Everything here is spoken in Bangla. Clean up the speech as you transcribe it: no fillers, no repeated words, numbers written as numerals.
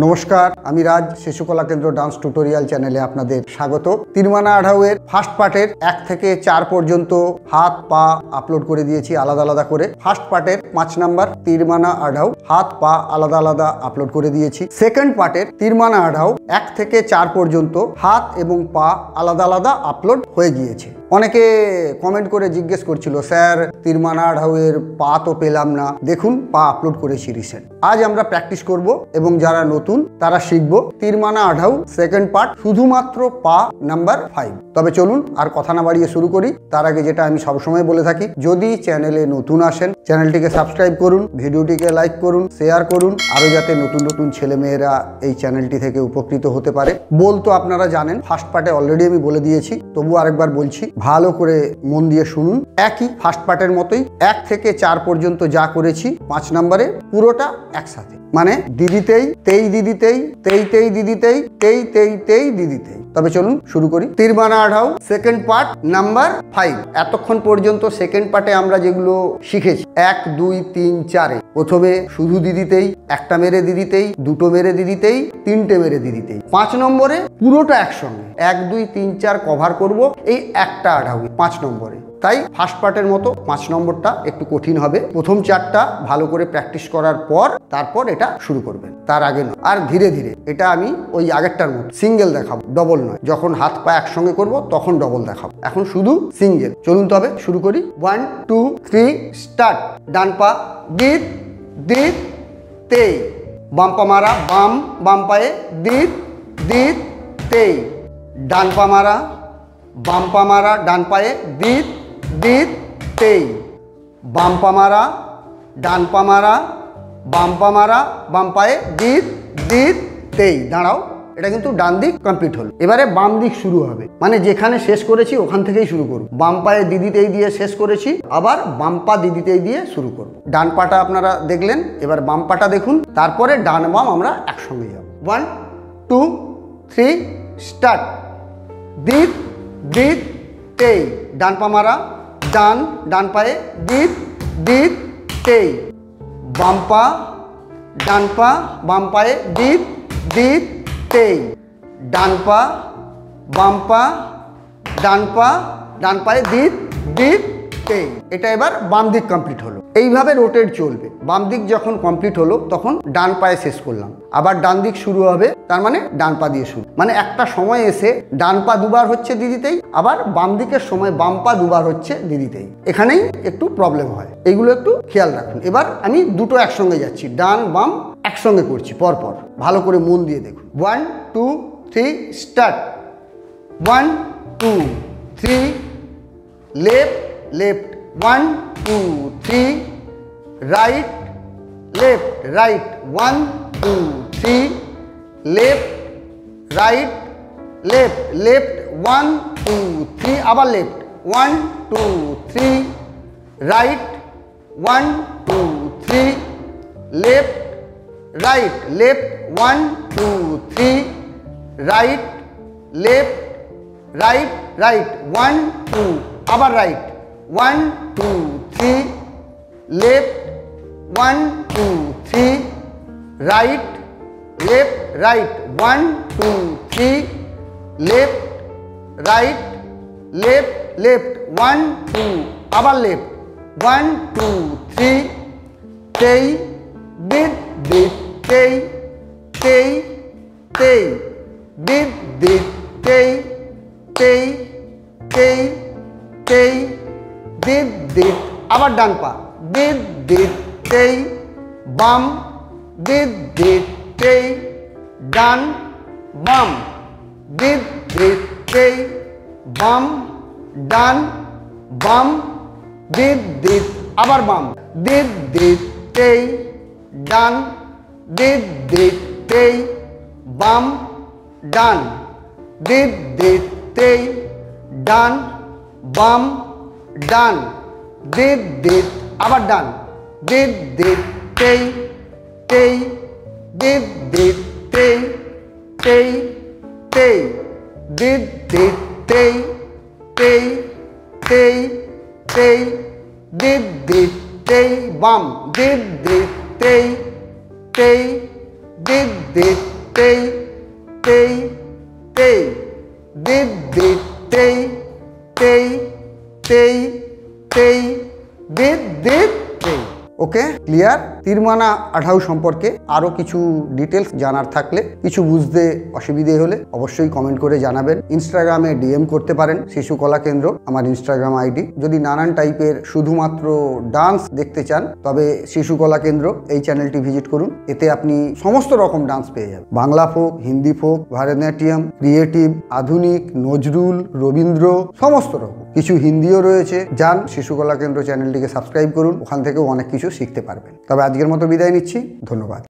নমস্কার, আমি রাজ শিশুকলা কেন্দ্র ডান্স টিউটোরিয়াল চ্যানেলে আপনাদের স্বাগত। তিরমানা আঢাউয়ের ফার্স্ট পার্টের 1 থেকে 4 পর্যন্ত হাত পা আপলোড করে দিয়েছি আলাদা আলাদা করে। ফার্স্ট পার্টের 5 নাম্বার তিরমানা আঢাউ হাত পা আলাদা আলাদা আপলোড করে দিয়েছি। সেকেন্ড পার্টের তিরমানা আঢাউ 1 থেকে 4 পর্যন্ত হাত এবং পা আলাদা আলাদা আপলোড হয়ে গিয়েছে। অনেকে কমেন্ট করে জিজ্ঞেস করছিল, স্যার তিরমানা আঢাউয়ের পা তো পেলাম না, দেখুন পা আপলোড করেছি রিসেন্ট। আজ আমরা প্র্যাকটিস করব এবং যারা নতুন তারা শিখব তিরমানা আঢাউ সেকেন্ড পার্ট শুধুমাত্র পা নাম্বার 5। তবে চলুন আর কথা না বাড়িয়ে শুরু করি। তার আগে যেটা আমি সবসময় বলে থাকি, যদি চ্যানেলে নতুন আসেন চ্যানেলটিকে সাবস্ক্রাইব করুন, ভিডিওটিকে লাইক করুন, শেয়ার করুন, আরও যাতে নতুন নতুন ছেলেমেয়েরা এই চ্যানেলটি থেকে উপকৃত হতে পারে। বলতো আপনারা জানেন, ফার্স্ট পার্টে অলরেডি আমি বলে দিয়েছি, তবু আরেকবার বলছি, ভালো করে মন দিয়ে শুনুন। একই ফার্স্ট পার্টের মতোই 1 থেকে 4 পর্যন্ত যা করেছি 5 নম্বরে পুরোটা একসাথে, মানে দিদিতেই তেই দিদিতেই তেই তেই দিদিতেই তেই তেই তেই দিদিতেই। তবে চলুন শুরু করি। তিরমানা আঢাউ সেকেন্ড পার্ট নাম্বার 5। এতক্ষণ পর্যন্ত সেকেন্ড পার্টে আমরা যেগুলো শিখেছি 1 2 3 4 প্রথমে শুধু দিদিতেই, একটা মেরে দিদিতেই, দুটো মেরে দিদিতেই, তিনটে মেরে দিদিতেই। 5 নম্বরে পুরোটা একসঙ্গে 1 2 3 4 কভার করব এই একটা আঢাউ 5 নম্বরে। তাই ফার্স্ট পার্টের মতো 5 নম্বরটা একটু কঠিন হবে। প্রথম 4টা ভালো করে প্র্যাকটিস করার পর তারপর এটা শুরু করবেন, তার আগে নয়। আর ধীরে ধীরে এটা আমি ওই আগেরটার মতো সিঙ্গেল দেখাবো, ডবল নয়। যখন হাত পা একসঙ্গে করব তখন ডবল দেখাবো, এখন শুধু সিঙ্গেল। চলুন তবে শুরু করি। 1 2 3 স্টার্ট। ডান পা দিত দিত তেই, বাম পা মারা বাম, বাম পায়ে দিত দিত তেই। ডান পা মারা বাম পা মারা ডান পায়ে দিত দিত তেই। বাম পা মারা ডান পা মারা বাম পা মারা বাম পায়ে দিত দিত তেই। দাঁড়াও, এটা কিন্তু ডান দিক কমপ্লিট হলো। এবারে বাম দিক শুরু হবে, মানে যেখানে শেষ করেছি ওখান থেকেই শুরু করব। বাম পায়ে দিদিতেই দিয়ে শেষ করেছি, আবার বাম পা দিদিতেই দিয়ে শুরু করব। ডান পাটা আপনারা দেখলেন, এবার বাম পাটা দেখুন, তারপরে ডান বাম আমরা একসঙ্গে যাব। 1 2 3 স্টার্ট। দিত দিত তেই। ডান পা মারা ডান, ডান পায়ে দিত দিত তেই। বাম পা ডান পা বাম পায়ে দিত দিত তেই। ডান পা বাম পা ডান পা ডান পায়ে দিত দিত তেই। এটা এবার বাম দিক কমপ্লিট হলো। এইভাবে রোটেট চলবে। বাম দিক যখন কমপ্লিট হলো তখন ডান পায়ে শেষ করলাম, আবার ডান দিক শুরু হবে, তার মানে ডান পা দিয়ে শুরু। মানে একটা সময় এসে ডান পা দুবার হচ্ছে দিদিতেই, আবার বাম দিকের সময় বাম পা দুবার হচ্ছে দিদিতেই। এখানেই একটু প্রবলেম হয়, এগুলো একটু খেয়াল রাখুন। এবার আমি দুটো একসঙ্গে যাচ্ছি, ডান বাম একসঙ্গে করছি পরপর, ভালো করে মন দিয়ে দেখুন। 1 2 3 start. 1 2 3 left left 1 2 3 right left right 1 2 3 left right left left 1 2 3 আবার left 1 2 3 right 1 2 3 left right left 1 2 3 right left right right 1 2 আবার right 1 2 3 left 1 2 3 right left right 1 2 3 left right left left 1 2 আবার লেফট 1 2 3 তেই দিত দিত তেই তেই তেই দিত দিত তেই তেই তেই তেই দিত দিত আবার ডান পা দিত দিত তেই। বাম দিত দিত তেই। ডান বাম দিত দিত তেই। বাম ডান বাম দিত দিত আবার বাম দিত দিত তেই। ডান দিত দিত তেই। বাম ডান দিত দিত তেই। ডান বাম ডান দিত দিত আবার ডান দিত দিত তেই তেই দিত দিত তেই তেই তেই দিত দিত তেই তেই তেই তেই দিত দিত তেই। বাম দিত দিত তেই তেই দিদ দিদ তেই তেই তেই দিদ দিদ তেই তেই তেই তেই দিদ দিদ তেই। ওকে, ক্লিয়ার? তীরমানা আঢাউ সম্পর্কে আরও কিছু ডিটেলস জানার থাকলে, কিছু বুঝতে অসুবিধে হলে অবশ্যই কমেন্ট করে জানাবেন। ইনস্টাগ্রামে ডিএম করতে পারেন, শিশু কলা কেন্দ্র আমার ইনস্টাগ্রাম আইডি। যদি নানান টাইপের শুধুমাত্র ডান্স দেখতে চান তবে শিশু কলা কেন্দ্র এই চ্যানেলটি ভিজিট করুন। এতে আপনি সমস্ত রকম ডান্স পেয়ে যাবেন, Bangla folk, Hindi folk, Bharatanatyam, creative, আধুনিক, নজরুল, রবীন্দ্র, সমস্ত রকম। কিছু হিন্দিও রয়েছে। যান শিশু কলা কেন্দ্র চ্যানেলটিকে সাবস্ক্রাইব করুন, ওখান থেকেও অনেক কিছু শিখতে পারবেন। তবে আজকের মতো বিদায় নিচ্ছি, ধন্যবাদ।